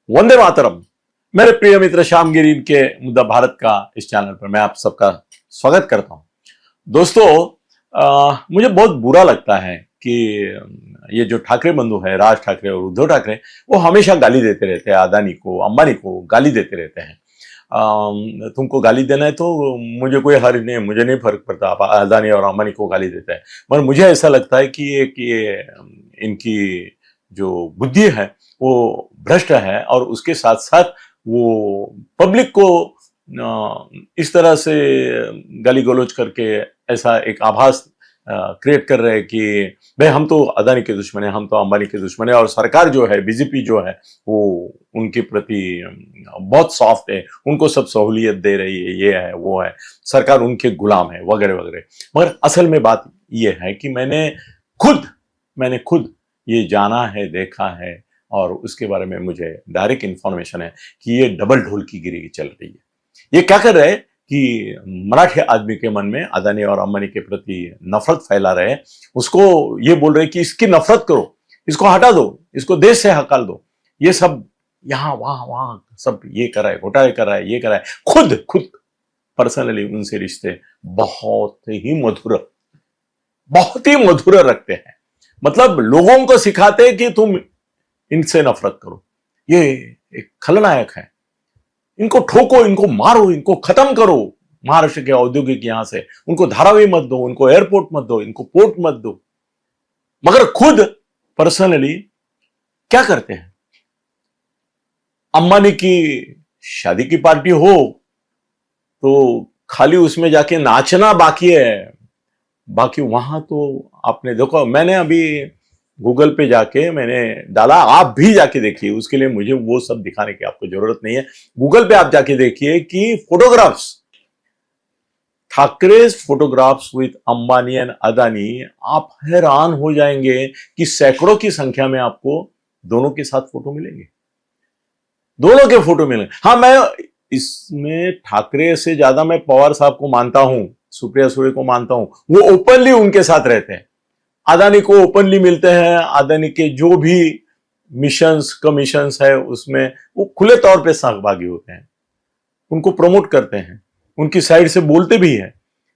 वंदे मातरम। मेरे प्रिय मित्र श्यामगिरी के मुद्दा भारत का इस चैनल पर मैं आप सबका स्वागत करता हूं। दोस्तों, मुझे बहुत बुरा लगता है कि ये जो ठाकरे बंधु है, राज ठाकरे और उद्धव ठाकरे, वो हमेशा गाली देते रहते हैं। अदानी को, अंबानी को गाली देते रहते हैं। तुमको गाली देना है तो मुझे कोई हर्ज नहीं है, मुझे नहीं फर्क पड़ता आप अदानी और अंबानी को गाली देते हैं। मगर मुझे ऐसा लगता है कि ये इनकी जो बुद्धि है वो भ्रष्ट है, और उसके साथ साथ वो पब्लिक को इस तरह से गाली गलौज करके ऐसा एक आभास क्रिएट कर रहे हैं कि भाई हम तो अदानी के दुश्मन है, हम तो अंबानी के दुश्मन है, और सरकार जो है, बीजेपी जो है, वो उनके प्रति बहुत सॉफ्ट है, उनको सब सहूलियत दे रही है, ये है वो है, सरकार उनके गुलाम है, वगैरह वगैरह। मगर असल में बात ये है कि मैंने खुद ये जाना है, देखा है, और उसके बारे में मुझे डायरेक्ट इंफॉर्मेशन है कि ये डबल ढोलकीगिरी चल रही है। ये क्या कर रहे हैं कि मराठी आदमी के मन में अदानी और अंबानी के प्रति नफरत फैला रहे हैं। उसको ये बोल रहे हैं कि इसकी नफरत करो, इसको हटा दो, इसको देश से हकाल दो। ये सब यहां वहां सब ये कर रहा है, घोटाले कर रहा है, ये कर रहा है। खुद पर्सनली उनसे रिश्ते बहुत ही मधुर रखते हैं। मतलब लोगों को सिखाते हैं कि तुम इनसे नफरत करो। ये एक खलनायक है, इनको ठोको, इनको मारो, इनको खत्म करो। महाराष्ट्र के औद्योगिक यहां से उनको धारावी मत दो, उनको एयरपोर्ट मत दो, इनको पोर्ट मत दो। मगर खुद पर्सनली क्या करते हैं? अंबानी की शादी की पार्टी हो तो खाली उसमें जाके नाचना बाकी है, बाकी वहां तो आपने देखो, मैंने अभी गूगल पे जाके मैंने डाला, आप भी जाके देखिए, उसके लिए मुझे वो सब दिखाने की आपको जरूरत नहीं है। गूगल पे आप जाके देखिए कि photographs, Thackeray photographs with Ambani and Adani, आप हैरान हो जाएंगे कि सैकड़ों की संख्या में आपको दोनों के साथ फोटो मिलेंगे, दोनों के फोटो मिलेंगे। हाँ, मैं इसमें ठाकरे से ज्यादा मैं पवार साहब को मानता हूं, सुप्रिया सुळे को मानता हूं। वो ओपनली उनके साथ रहते हैं, अदानी को ओपनली मिलते हैं। अदानी के जो भी मिशंस कमीशंस है उसमें वो खुले तौर पे सहभागी होते हैं, उनको प्रमोट करते हैं, उनकी साइड से बोलते भी हैं,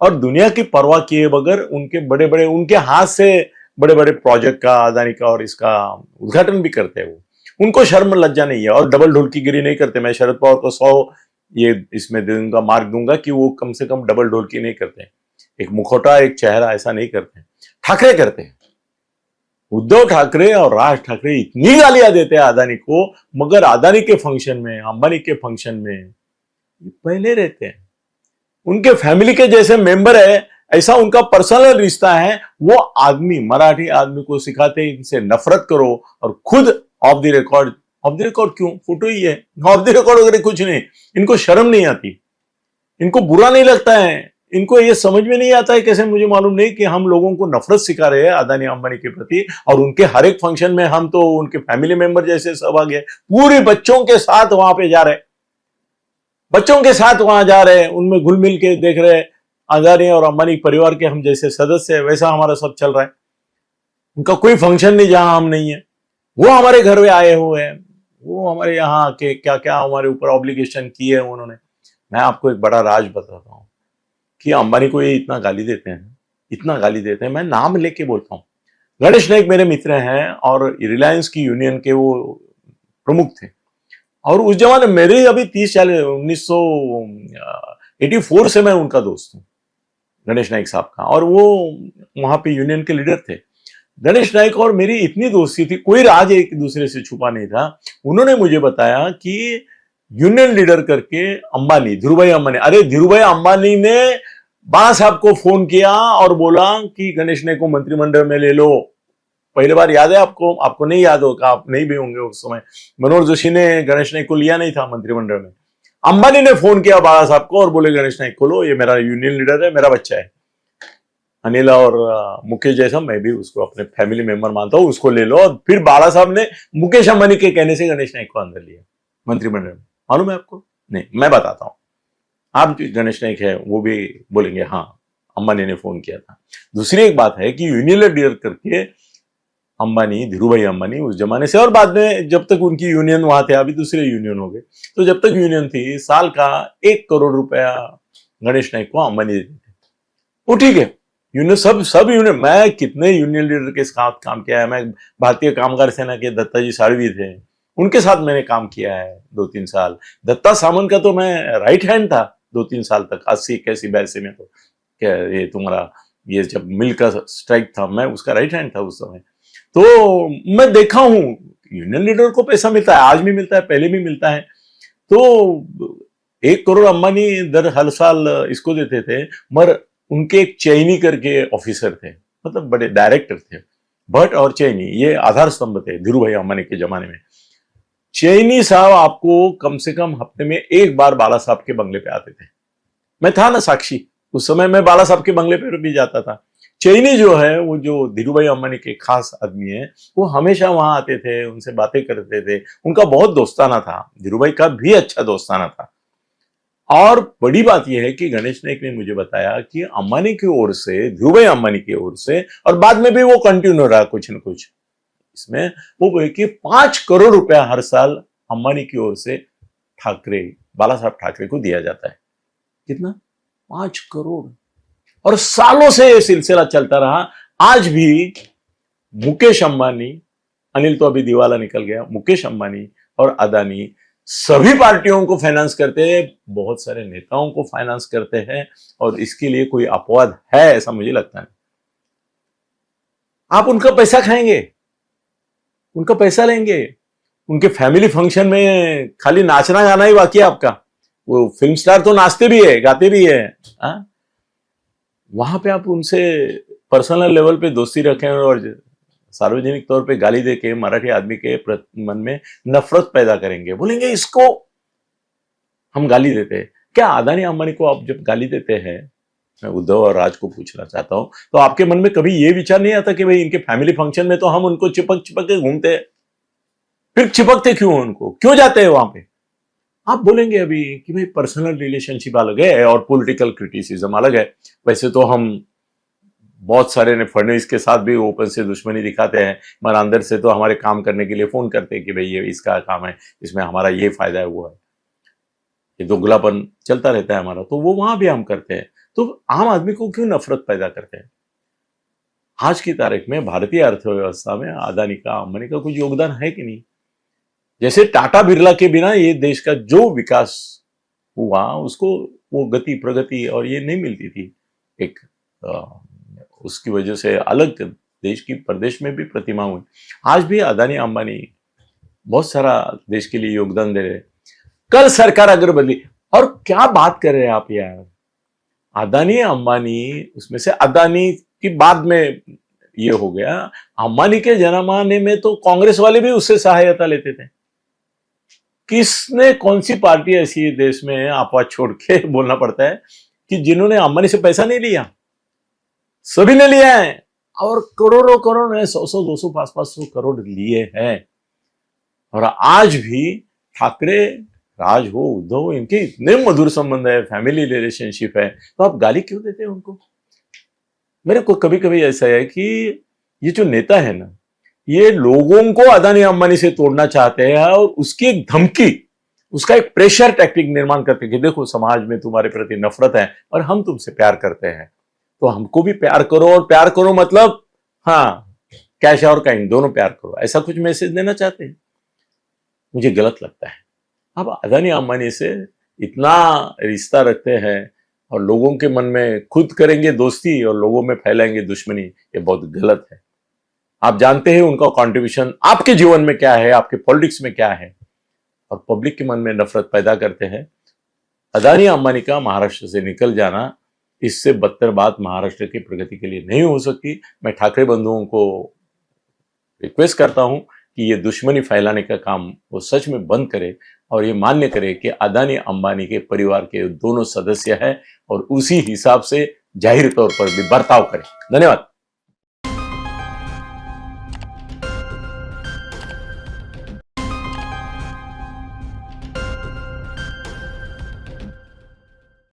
और दुनिया की परवाह किए बगैर उनके बड़े बड़े, उनके हाथ से बड़े बड़े प्रोजेक्ट का, अदानी का और इसका उद्घाटन भी करते हैं। वो उनको शर्म लज्जा नहीं है, और डबल ढोलकीगिरी नहीं करते। मैं शरद पवार को 100 ये इसमें दूंगा, मार्क दूंगा कि वो कम से कम डबल ढोलकी नहीं करते, एक मुखौटा, एक चेहरा ऐसा नहीं करते। ठाकरे करते हैं। उद्धव ठाकरे और राज ठाकरे इतनी गालियां देते हैं अदानी को, मगर अदानी के फंक्शन में, अंबानी के फंक्शन में ये पहले रहते हैं। उनके फैमिली के जैसे मेंबर है, ऐसा उनका पर्सनल रिश्ता है। वो आदमी, मराठी आदमी को सिखाते हैं इनसे नफरत करो, और खुद ऑफ द रिकॉर्ड क्यों? फोटो ही है, ऑफ द रिकॉर्ड वगैरह कुछ नहीं। इनको शर्म नहीं आती, इनको बुरा नहीं लगता है, इनको ये समझ में नहीं आता है कैसे, मुझे मालूम नहीं, कि हम लोगों को नफरत सिखा रहे हैं अदानी अंबानी के प्रति, और उनके हर एक फंक्शन में हम तो उनके फैमिली मेंबर जैसे सहभागी है। पूरे बच्चों के साथ वहां पे जा रहे, बच्चों के साथ वहां जा रहे, उनमें घुल मिल के देख रहे। अदानी और अंबानी परिवार के हम जैसे सदस्य है, वैसा हमारा सब चल रहा है। उनका कोई फंक्शन नहीं जहां हम नहीं है। वो हमारे घर में आए हुए हैं, वो हमारे यहाँ के क्या क्या हमारे ऊपर ऑब्लिगेशन किए हैं उन्होंने। मैं आपको एक बड़ा राज बताता हूं कि अंबानी को ये इतना गाली देते हैं, मैं नाम लेके बोलता हूं। गणेश नाइक मेरे मित्र हैं, और रिलायंस की यूनियन के वो प्रमुख थे, और उस जमाने मेरे अभी 1984 से मैं उनका दोस्त हूं, गणेश नाइक साहब का, और वो वहां पे यूनियन के लीडर थे। गणेश नाइक और मेरी इतनी दोस्ती थी, कोई राज एक दूसरे से छुपा नहीं था। उन्होंने मुझे बताया कि यूनियन लीडर करके अंबानी, धीरूभाई अंबानी, अरे धीरूभाई अंबानी ने बाला साहब को फोन किया और बोला कि गणेश नाइक को मंत्रिमंडल में ले लो। पहली बार याद है आपको? आपको नहीं याद होगा, आप नहीं भी होंगे उस समय। मनोहर जोशी ने गणेश नाइक को लिया नहीं था मंत्रिमंडल में। अंबानी ने फोन किया बाला साहब को और बोले गणेश नाइक को लो, ये मेरा यूनियन लीडर है, मेरा बच्चा है। अनिल और मुकेश जैसा मैं भी उसको अपने फैमिली मेंबर मानता हूं, उसको ले लो। और फिर बाला साहब ने मुकेश अंबानी के कहने से गणेश नाइक को अंदर लिया मंत्रिमंडल में। मालूम है आपको? नहीं, मैं बताता हूं। आप गणेश नाइक है वो भी बोलेंगे हाँ अंबानी ने फोन किया था। दूसरी एक बात है कि यूनियन लीडर करके अंबानी, धीरूभाई अंबानी उस जमाने से, और बाद में जब तक उनकी यूनियन वहां थे, अभी दूसरे यूनियन हो गए, तो जब तक यूनियन थी साल का 1 करोड़ रुपया गणेश नाइक को अंबानी देते थे। वो ठीक है, यूनियन सब यूनियन, मैं कितने यूनियन लीडर के साथ काम किया है। मैं भारतीय कामगार सेना के दत्ताजी साळवी थे, उनके साथ मैंने काम किया है 2-3 साल। दत्ता सामंत का तो मैं राइट हैंड था 2-3 साल तक, 80, 81, 82 में। तो क्या ये तुम्हारा, ये जब मिल का स्ट्राइक था, मैं उसका राइट हैंड था उस समय। तो मैं देखा हूं यूनियन लीडर को पैसा मिलता है, आज भी मिलता है, पहले भी मिलता है। तो 1 करोड़ अंबानी हर साल इसको देते थे, मगर उनके एक चैनी करके ऑफिसर थे, मतलब बड़े डायरेक्टर थे, भट्ट और चैनी, ये आधार स्तंभ थे धीरूभाई अंबानी के जमाने में। चैनी साहब आपको कम से कम हफ्ते में एक बार बाला साहब के बंगले पे आते थे। मैं था ना साक्षी, उस समय मैं बाला साहब के बंगले पे भी जाता था। चैनी जो है, वो जो धीरूभाई अंबानी के खास आदमी है, वो हमेशा वहां आते थे, उनसे बातें करते थे, उनका बहुत दोस्ताना था, धीरूभाई का भी अच्छा दोस्ताना था। और बड़ी बात यह है कि गणेश नाइक ने मुझे बताया कि अंबानी की ओर से, धीरूभाई अंबानी की ओर से, और बाद में भी वो कंटिन्यू रहा कुछ न कुछ इसमें, वो कि 5 करोड़ रुपया हर साल अंबानी की ओर से ठाकरे, बाला साहब ठाकरे को दिया जाता है। कितना? 5 करोड़। और सालों से यह सिलसिला चलता रहा। आज भी मुकेश अंबानी, अनिल तो अभी दिवाला निकल गया, मुकेश अंबानी और अदानी सभी पार्टियों को फाइनेंस करते हैं, बहुत सारे नेताओं को फाइनेंस करते हैं, और इसके लिए कोई अपवाद है ऐसा मुझे लगता नहीं। आप उनका पैसा खाएंगे, उनका पैसा लेंगे, उनके फैमिली फंक्शन में खाली नाचना गाना ही बाकी है आपका। वो फिल्म स्टार तो नाचते भी है, गाते भी है, वहां पे आप उनसे पर्सनल लेवल पे दोस्ती रखें और सार्वजनिक तौर पे गाली देके मराठी आदमी के मन में नफरत पैदा करेंगे, बोलेंगे इसको हम गाली देते हैं। क्या अदानी अंबानी को आप जब गाली देते हैं, मैं उद्धव और राज को पूछना चाहता हूं, तो आपके मन में कभी ये विचार नहीं आता कि भाई इनके फैमिली फंक्शन में तो हम उनको चिपक चिपक के घूमते हैं, फिर चिपकते क्यों, उनको क्यों जाते हैं वहां पे? आप बोलेंगे अभी कि भाई पर्सनल रिलेशनशिप अलग है और पॉलिटिकल क्रिटिसिज्म अलग है। वैसे तो हम बहुत सारे ने फडणवीस के साथ भी ओपन से दुश्मनी दिखाते हैं, मगर अंदर से तो हमारे काम करने के लिए फोन करते हैं कि भाई ये इसका काम है, इसमें हमारा ये फायदा है, वो है, ये दोगलापन चलता रहता है हमारा, तो वो वहां भी हम करते हैं। तो आम आदमी को क्यों नफरत पैदा करते हैं? आज की तारीख में भारतीय अर्थव्यवस्था में अदानी का, अंबानी का कुछ योगदान है कि नहीं? जैसे टाटा बिरला के बिना ये देश का जो विकास हुआ, उसको वो गति प्रगति और ये नहीं मिलती थी। एक उसकी वजह से अलग देश की, प्रदेश में भी प्रतिमा हुई। आज भी अदानी अंबानी बहुत सारा देश के लिए योगदान दे रहे। कल सरकार अगर बदली, और क्या बात कर रहे हैं आप यार, अदानी अंबानी, उसमें से अदानी की बाद में ये हो गया, अंबानी के जमाने में तो कांग्रेस वाले भी उससे सहायता लेते थे। किसने, कौन सी पार्टी ऐसी है देश में, आवाज छोड़ के बोलना पड़ता है, कि जिन्होंने अंबानी से पैसा नहीं लिया? सभी ने लिया है, और करोड़ों करोड़ है, 100-100, 200, 500 करोड़ लिए हैं। और आज भी ठाकरे, राज हो, उद्धव हो, इनके इतने मधुर संबंध है, फैमिली रिलेशनशिप है, तो आप गाली क्यों देते हैं उनको? मेरे को कभी कभी ऐसा है कि ये जो नेता है ना, ये लोगों को अदानी अंबानी से तोड़ना चाहते हैं, और उसकी एक धमकी, उसका एक प्रेशर टैक्टिक निर्माण करते हैं कि देखो समाज में तुम्हारे प्रति नफरत है और हम तुमसे प्यार करते हैं, तो हमको भी प्यार करो, और प्यार करो मतलब हाँ, कैश और काइंड दोनों प्यार करो, ऐसा कुछ मैसेज देना चाहते हैं। मुझे गलत लगता है। अब अदानी अंबानी से इतना रिश्ता रखते हैं और लोगों के मन में खुद करेंगे दोस्ती और लोगों में फैलाएंगे दुश्मनी, ये बहुत गलत है। आप जानते हैं उनका कंट्रीब्यूशन आपके जीवन में क्या है, आपके पॉलिटिक्स में क्या है, और पब्लिक के मन में नफरत पैदा करते हैं। अदानी अंबानी का महाराष्ट्र से निकल जाना, इससे बदतर बात महाराष्ट्र की प्रगति के लिए नहीं हो सकती। मैं ठाकरे बंधुओं को रिक्वेस्ट करता हूं कि ये दुश्मनी फैलाने का काम वो सच में बंद करे, और ये मान्य करे कि अदानी अंबानी के परिवार के दोनों सदस्य हैं, और उसी हिसाब से जाहिर तौर पर भी बर्ताव करें। धन्यवाद।